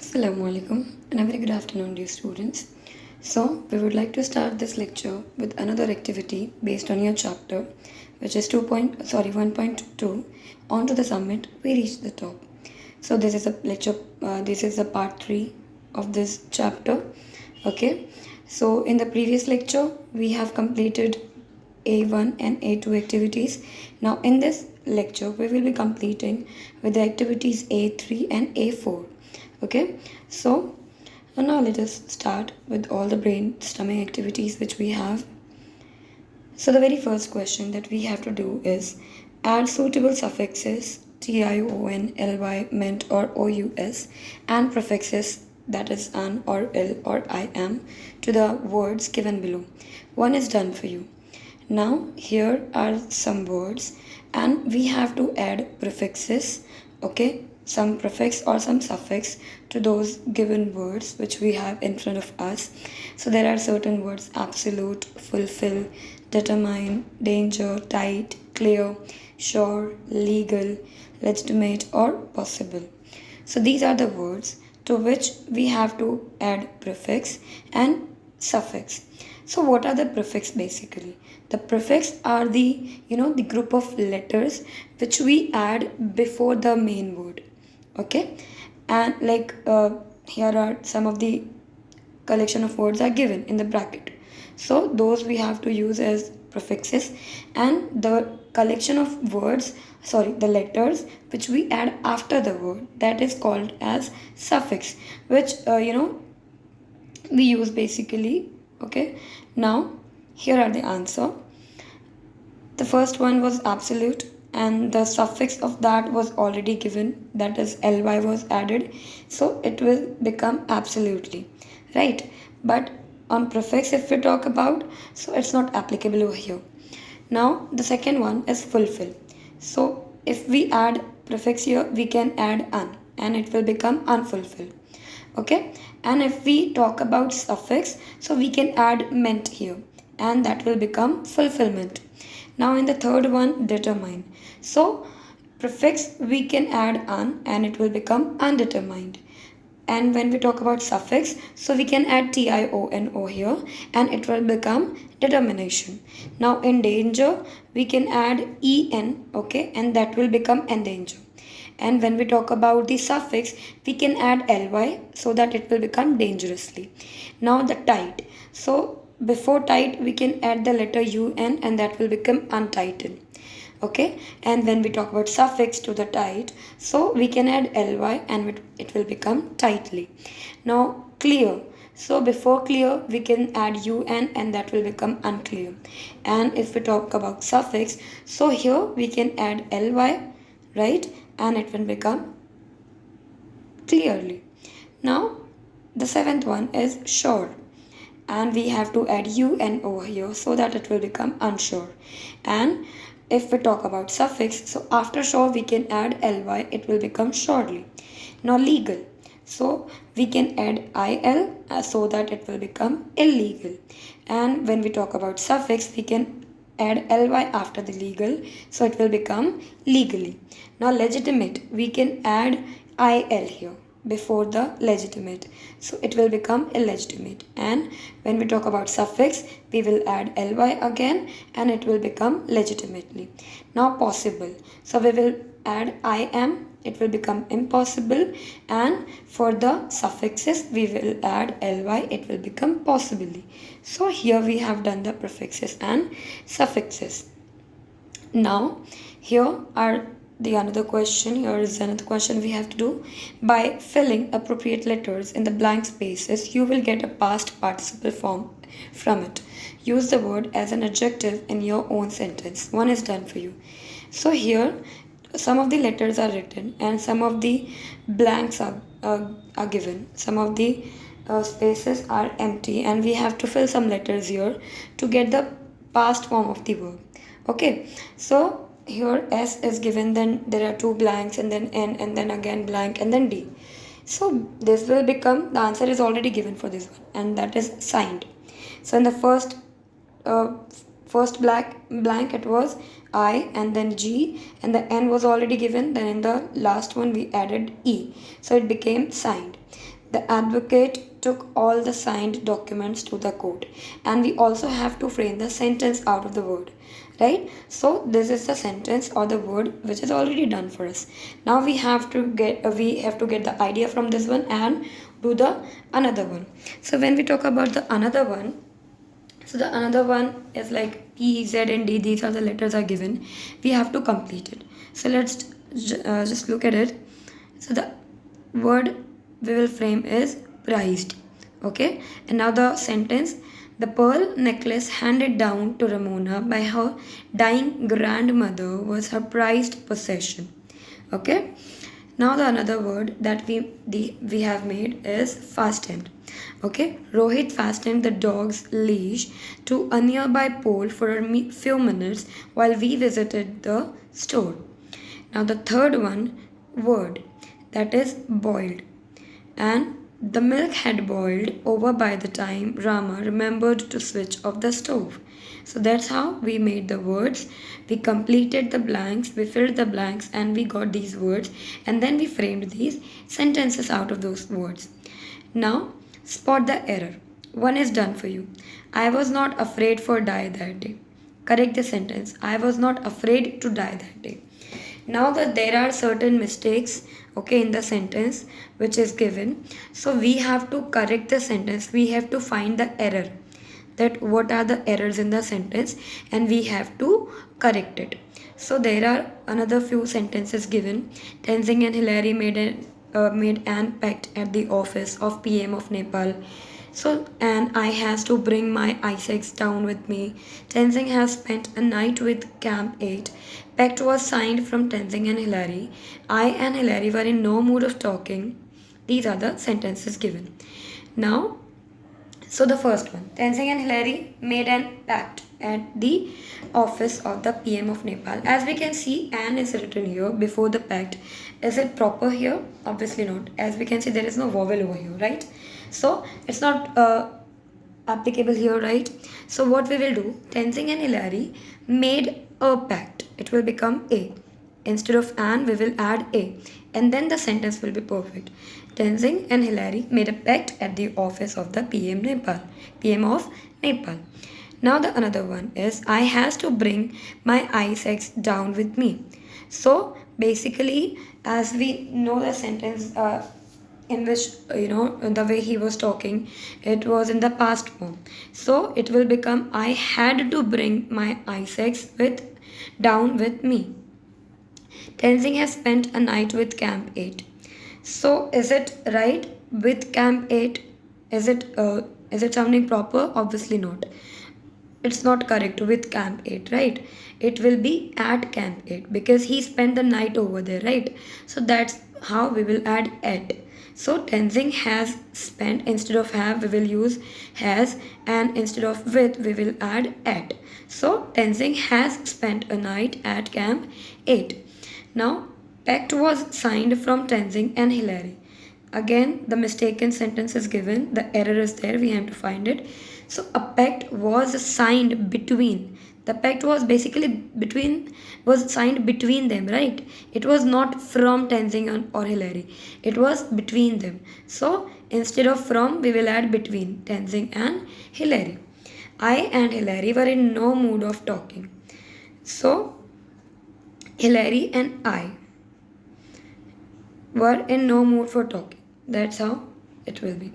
Assalamu alaikum and a very good afternoon, dear students. So, we would like to start this lecture with another activity based on your chapter, which is 1.2. On to the summit, we reach the top. So, this is a lecture. This is the part 3 of this chapter. Okay. So, in the previous lecture, we have completed A1 and A2 activities. Now, in this lecture, we will be completing with the activities A3 and A4. Okay, so now let us start with all the brainstorming activities which we have. So the very first question that we have to do is add suitable suffixes tion, ly, ment or ous and prefixes, that is an or il or I am, to the words given below. One is done for you. Now here are some words and we have to add prefixes, okay, some prefix or some suffix to those given words which we have in front of us. So there are certain words: absolute, fulfill, determine, danger, tight, clear, sure, legal, legitimate or possible. So these are the words to which we have to add prefix and suffix. So what are the prefix basically? The prefix are the group of letters which we add before the main word. Okay, and here are some of the collection of words are given in the bracket. So those we have to use as prefixes, and the collection of the letters which we add after the word, that is called as suffix, which we use basically. Okay, now here are the answer. The first one was absolute, and the suffix of that was already given, that is ly was added, so it will become absolutely, right? But on prefix, if we talk about, so it's not applicable over here. Now the second one is fulfill. So if we add prefix here, we can add un and it will become unfulfilled. Okay, and if we talk about suffix, so we can add ment here and that will become fulfillment. Now in the third one, determine. So prefix we can add un and it will become undetermined. And when we talk about suffix, so we can add tiono here and it will become determination. Now in danger, we can add en, okay, and that will become endanger. And when we talk about the suffix, we can add ly so that it will become dangerously. Now the tight. So before tight, we can add the letter un and that will become untighten. Okay, and when we talk about suffix to the tight, so we can add ly and it will become tightly. Now clear. So before clear, we can add un and that will become unclear. And if we talk about suffix, so here we can add ly, right, and it will become clearly. Now the seventh one is sure, and we have to add un over here so that it will become unsure. And if we talk about suffix, so after sure we can add ly, it will become surely. Now legal, so we can add il so that it will become illegal. And when we talk about suffix, we can add ly after the legal, so it will become legally. Now legitimate, we can add il here before the legitimate, so it will become illegitimate. And when we talk about suffix, we will add ly again and it will become legitimately. Now possible, so we will add I am, it will become impossible, and for the suffixes we will add ly, it will become possibly. So here we have done the prefixes and suffixes. Now here are the another question. Here is another question we have to do. By filling appropriate letters in the blank spaces, you will get a past participle form from it. Use the word as an adjective in your own sentence. One is done for you. So here some of the letters are written and some of the blanks are given. Some of the spaces are empty and we have to fill some letters here to get the past form of the verb. Okay, so here S is given, then there are two blanks and then N and then again blank and then D. So this will become, the answer is already given for this one and that is signed. So in the first blank it was I and then G and the N was already given, then in the last one we added E, so it became signed. The advocate took all the signed documents to the court, and we also have to frame the sentence out of the word, right? So this is the sentence or the word which is already done for us. Now we have to get the idea from this one and do the another one. So when we talk about the another one, so the another one is like P, Z, and D. These are the letters are given. We have to complete it. So let's just look at it. So the word we will frame is prized. Okay. And now the sentence. The pearl necklace handed down to Ramona by her dying grandmother was her prized possession. Okay. Now the another word that we have made is fastened. Okay, Rohit fastened the dog's leash to a nearby pole for a few minutes while we visited the store. Now the third one, word, that is boiled. And the milk had boiled over by the time Rama remembered to switch off the stove. So that's how we made the words. We completed the blanks, we filled the blanks, and we got these words, and then we framed these sentences out of those words. Now, spot the error. One is done for you. I was not afraid for die that day. Correct the sentence. I was not afraid to die that day. Now that there are certain mistakes, okay, in the sentence which is given, so we have to correct the sentence. We have to find the error, that what are the errors in the sentence, and we have to correct it. So there are another few sentences given. Tenzing and Hillary made an pact at the office of PM of Nepal. So, and I has to bring my ISEX down with me. Tenzing has spent a night with Camp 8. Pact was signed from Tenzing and Hillary. I and Hillary were in no mood of talking. These are the sentences given. Now, so the first one, Tenzing and Hillary made an pact at the office of the PM of Nepal. As we can see, Anne is written here before the pact. Is it proper here? Obviously not. As we can see, there is no vowel over here, right? So it's not applicable here, right? So what we will do, Tenzing and Hillary made a pact. It will become A. Instead of Anne, we will add A. And then the sentence will be perfect. Tenzing and Hillary made a pact at the office of the PM of Nepal. Now the another one is, I has to bring my ISEX down with me. So basically, as we know the sentence in which, the way he was talking, it was in the past form. So it will become, I had to bring my ISEX down with me. Tenzing has spent a night with Camp 8. So is it right with Camp 8? Is it sounding proper? Obviously not. It's not correct with Camp 8, right? It will be at Camp 8 because he spent the night over there, right? So that's how we will add at. So Tenzing has spent, instead of have we will use has, and instead of with we will add at. So Tenzing has spent a night at Camp 8. Now, pact was signed from Tenzing and Hillary. Again, the mistaken sentence is given. The error is there. We have to find it. So, a pact was signed between. The pact was signed between them, right? It was not from Tenzing or Hillary. It was between them. So, instead of from, we will add between Tenzing and Hillary. I and Hillary were in no mood of talking. So, Hillary and I were in no mood for talking. That's how it will be.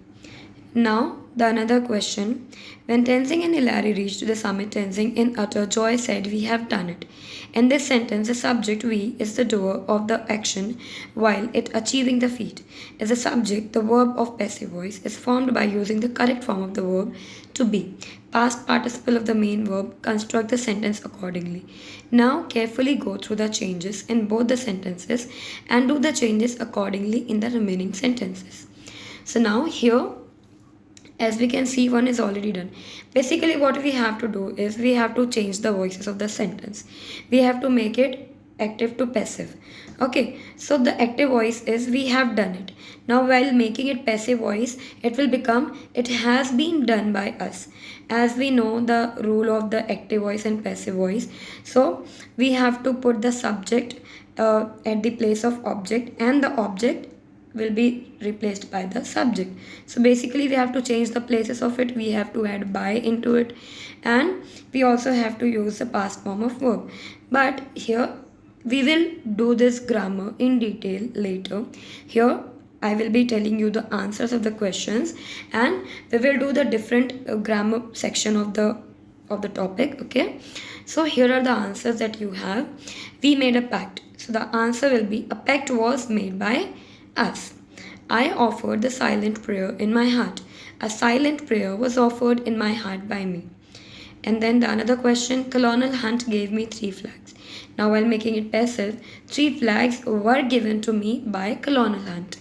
Now, the another question. When Tenzing and Hillary reached the summit, Tenzing in utter joy said, we have done it. In this sentence, the subject we is the doer of the action while it achieving the feat. As a subject, the verb of passive voice is formed by using the correct form of the verb to be. Past participle of the main verb, construct the sentence accordingly. Now carefully go through the changes in both the sentences and do the changes accordingly in the remaining sentences. So now here, as we can see, one is already done. Basically what we have to do is we have to change the voices of the sentence. We have to make it active to passive. Okay, so the active voice is we have done it. Now while making it passive voice, it will become it has been done by us. As we know the rule of the active voice and passive voice, so we have to put the subject at the place of object and the object will be replaced by the subject. So basically we have to change the places of it. We have to add by into it, and we also have to use the past form of verb. But here we will do this grammar in detail later. Here I will be telling you the answers of the questions, and we will do the different grammar section of the topic. Okay, so here are the answers that you have. We made a pact. So the answer will be, a pact was made by us. I offered the silent prayer in my heart. A silent prayer was offered in my heart by me. And then the another question, Colonel Hunt gave me 3 flags. Now while making it passive, 3 flags were given to me by Colonel Hunt.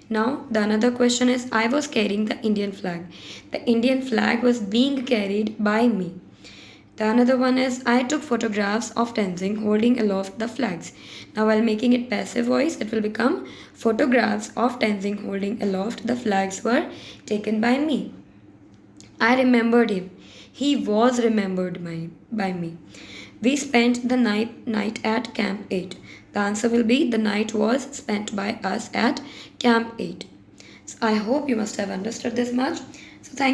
Now the another question is, I was carrying the Indian flag. The Indian flag was being carried by me. The another one is, I took photographs of Tenzing holding aloft the flags. Now while making it passive voice, it will become, photographs of Tenzing holding aloft the flags were taken by me. I remembered him. He was remembered by me. We spent the night at Camp 8. The answer will be, the night was spent by us at Camp 8. So I hope you must have understood this much. So thank